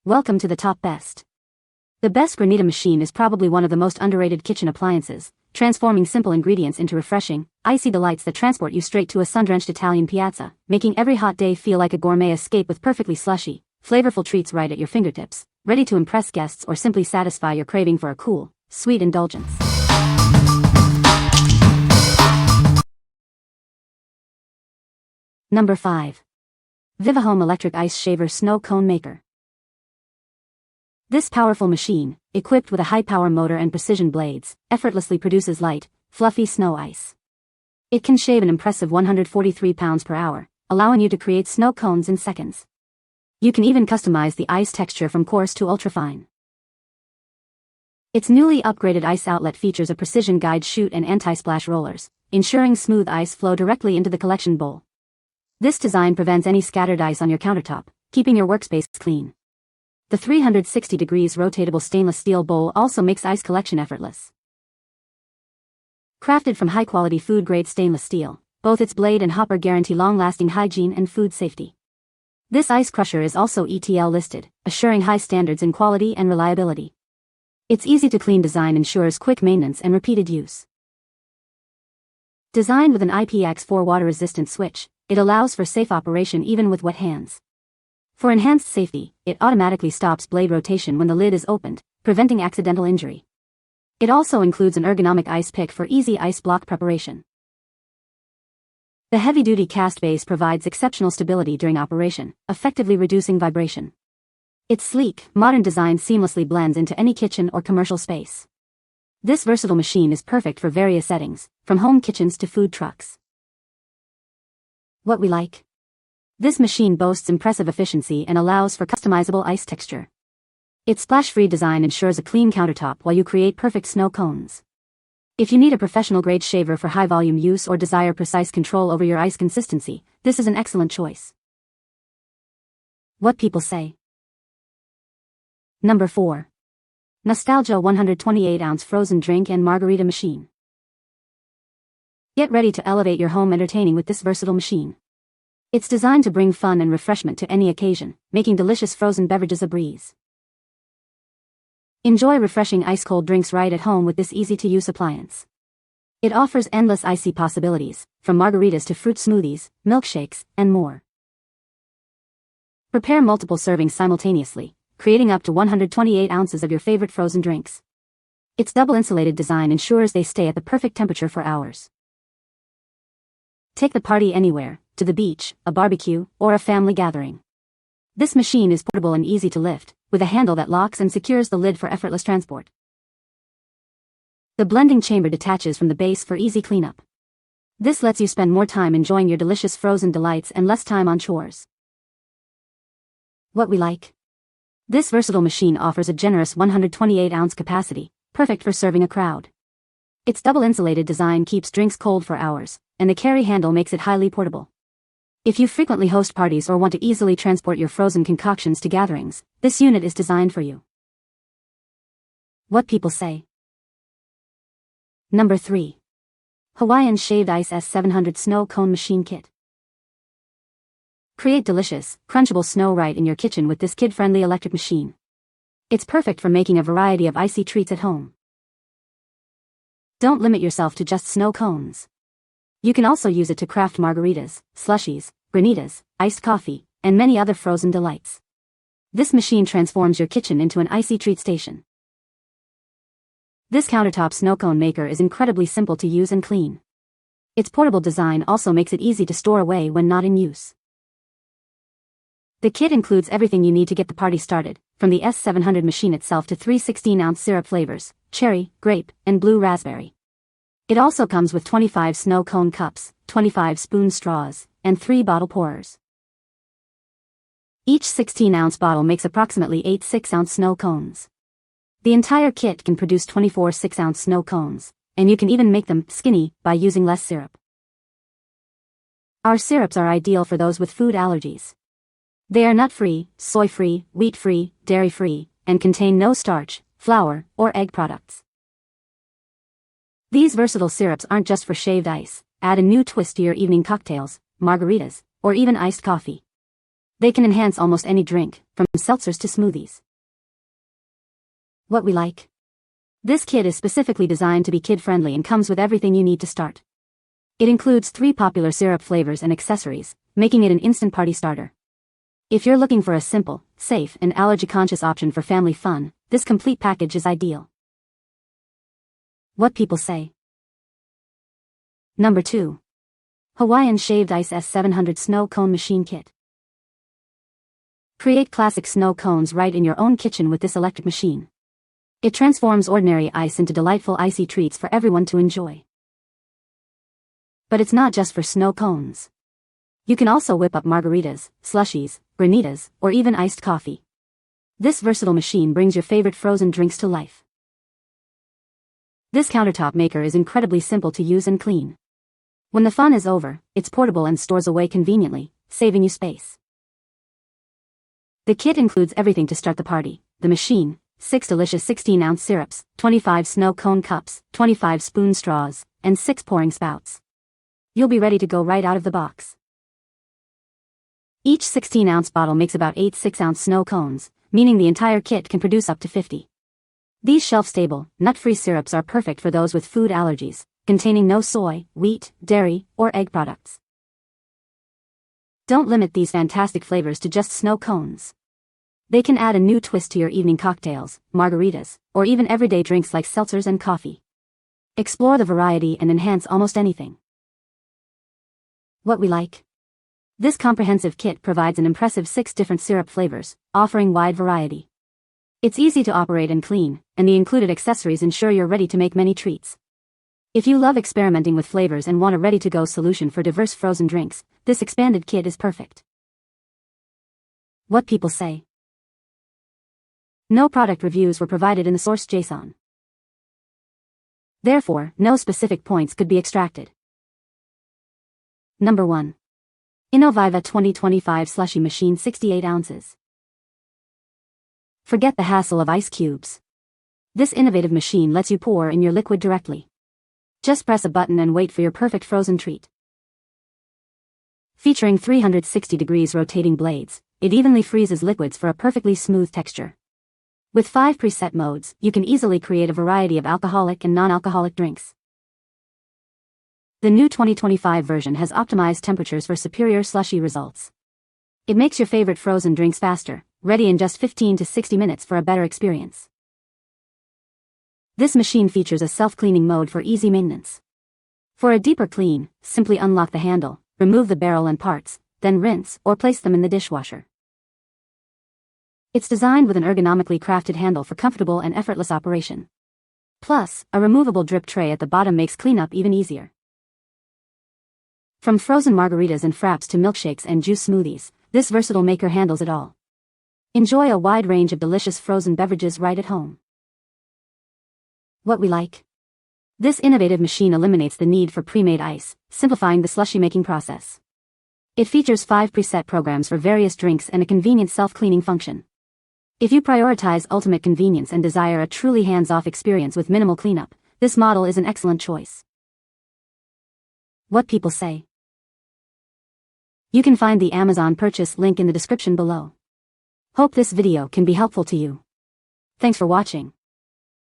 Welcome to the top best. The best Granita machine is probably one of the most underrated kitchen appliances, transforming simple ingredients into refreshing, icy delights that transport you straight to a sun-drenched Italian piazza, making every hot day feel like a gourmet escape with perfectly slushy, flavorful treats right at your fingertips, ready to impress guests or simply satisfy your craving for a cool, sweet indulgence. Number 5. VIVOHOME Electric Ice Shaver Snow Cone Maker. This powerful machine, equipped with a high-power motor and precision blades, effortlessly produces light, fluffy snow ice. It can shave an impressive 143 pounds per hour, allowing you to create snow cones in seconds. You can even customize the ice texture from coarse to ultrafine. Its newly upgraded ice outlet features a precision guide chute and anti-splash rollers, ensuring smooth ice flow directly into the collection bowl. This design prevents any scattered ice on your countertop, keeping your workspace clean. The 360 degrees rotatable stainless steel bowl also makes ice collection effortless. Crafted from high-quality food-grade stainless steel, both its blade and hopper guarantee long-lasting hygiene and food safety. This ice crusher is also ETL listed, assuring high standards in quality and reliability. Its easy-to-clean design ensures quick maintenance and repeated use. Designed with an IPX4 water-resistant switch, it allows for safe operation even with wet hands. For enhanced safety, it automatically stops blade rotation when the lid is opened, preventing accidental injury. It also includes an ergonomic ice pick for easy ice block preparation. The heavy-duty cast base provides exceptional stability during operation, effectively reducing vibration. Its sleek, modern design seamlessly blends into any kitchen or commercial space. This versatile machine is perfect for various settings, from home kitchens to food trucks. What we like? This machine boasts impressive efficiency and allows for customizable ice texture. Its splash-free design ensures a clean countertop while you create perfect snow cones. If you need a professional-grade shaver for high-volume use or desire precise control over your ice consistency, this is an excellent choice. What people say. Number 4. Nostalgia 128-ounce frozen drink and Margarita machine. Get ready to elevate your home entertaining with this versatile machine. It's designed to bring fun and refreshment to any occasion, making delicious frozen beverages a breeze. Enjoy refreshing ice-cold drinks right at home with this easy-to-use appliance. It offers endless icy possibilities, from margaritas to fruit smoothies, milkshakes, and more. Prepare multiple servings simultaneously, creating up to 128 ounces of your favorite frozen drinks. Its double-insulated design ensures they stay at the perfect temperature for hours. Take the party anywhere, to the beach, a barbecue, or a family gathering. This machine is portable and easy to lift, with a handle that locks and secures the lid for effortless transport. The blending chamber detaches from the base for easy cleanup. This lets you spend more time enjoying your delicious frozen delights and less time on chores. What we like? This versatile machine offers a generous 128-ounce capacity, perfect for serving a crowd. Its double-insulated design keeps drinks cold for hours, and the carry handle makes it highly portable. If you frequently host parties or want to easily transport your frozen concoctions to gatherings, this unit is designed for you. What people say. Number 3. Hawaiian Shaved Ice S700 Snow Cone Machine Kit. Create delicious, crunchable snow right in your kitchen with this kid-friendly electric machine. It's perfect for making a variety of icy treats at home. Don't limit yourself to just snow cones. You can also use it to craft margaritas, slushies, granitas, iced coffee, and many other frozen delights. This machine transforms your kitchen into an icy treat station. This countertop snow cone maker is incredibly simple to use and clean. Its portable design also makes it easy to store away when not in use. The kit includes everything you need to get the party started, from the S700 machine itself to 3 16-ounce syrup flavors, cherry, grape, and blue raspberry. It also comes with 25 snow cone cups, 25 spoon straws, and 3 bottle pourers. Each 16-ounce bottle makes approximately 8 6-ounce snow cones. The entire kit can produce 24 6-ounce snow cones, and you can even make them skinny by using less syrup. Our syrups are ideal for those with food allergies. They are nut-free, soy-free, wheat-free, dairy-free, and contain no starch, flour, or egg products. These versatile syrups aren't just for shaved ice. Add a new twist to your evening cocktails, margaritas, or even iced coffee. They can enhance almost any drink, from seltzers to smoothies. What we like. This kit is specifically designed to be kid-friendly and comes with everything you need to start. It includes 3 popular syrup flavors and accessories, making it an instant party starter. If you're looking for a simple, safe, and allergy-conscious option for family fun, this complete package is ideal. What people say. Number 2. Hawaiian Shaved Ice S700 Snow Cone Machine Kit. Create classic snow cones right in your own kitchen with this electric machine. It transforms ordinary ice into delightful icy treats for everyone to enjoy. But it's not just for snow cones. You can also whip up margaritas, slushies, granitas, or even iced coffee. This versatile machine brings your favorite frozen drinks to life. This countertop maker is incredibly simple to use and clean. When the fun is over, it's portable and stores away conveniently, saving you space. The kit includes everything to start the party: the machine, 6 delicious 16-ounce syrups, 25 snow cone cups, 25 spoon straws, and 6 pouring spouts. You'll be ready to go right out of the box. Each 16-ounce bottle makes about 8 6-ounce snow cones, meaning the entire kit can produce up to 50. These shelf-stable, nut-free syrups are perfect for those with food allergies, containing no soy, wheat, dairy, or egg products. Don't limit these fantastic flavors to just snow cones. They can add a new twist to your evening cocktails, margaritas, or even everyday drinks like seltzers and coffee. Explore the variety and enhance almost anything. What we like. This comprehensive kit provides an impressive 6 different syrup flavors, offering wide variety. It's easy to operate and clean, and the included accessories ensure you're ready to make many treats. If you love experimenting with flavors and want a ready-to-go solution for diverse frozen drinks, this expanded kit is perfect. What people say. No product reviews were provided in the source JSON. Therefore, no specific points could be extracted. Number 1. INOVIVA 2025 Slushy Machine 68 ounces. Forget the hassle of ice cubes. This innovative machine lets you pour in your liquid directly. Just press a button and wait for your perfect frozen treat. Featuring 360 degrees rotating blades, it evenly freezes liquids for a perfectly smooth texture. With 5 preset modes, you can easily create a variety of alcoholic and non-alcoholic drinks. The new 2025 version has optimized temperatures for superior slushy results. It makes your favorite frozen drinks faster, ready in just 15 to 60 minutes for a better experience. This machine features a self-cleaning mode for easy maintenance. For a deeper clean, simply unlock the handle, remove the barrel and parts, then rinse or place them in the dishwasher. It's designed with an ergonomically crafted handle for comfortable and effortless operation. Plus, a removable drip tray at the bottom makes cleanup even easier. From frozen margaritas and fraps to milkshakes and juice smoothies, this versatile maker handles it all. Enjoy a wide range of delicious frozen beverages right at home. What we like. This innovative machine eliminates the need for pre-made ice, simplifying the slushy making process. It features 5 preset programs for various drinks and a convenient self-cleaning function. If you prioritize ultimate convenience and desire a truly hands-off experience with minimal cleanup, this model is an excellent choice. What people say. You can find the Amazon purchase link in the description below. Hope this video can be helpful to you. Thanks for watching.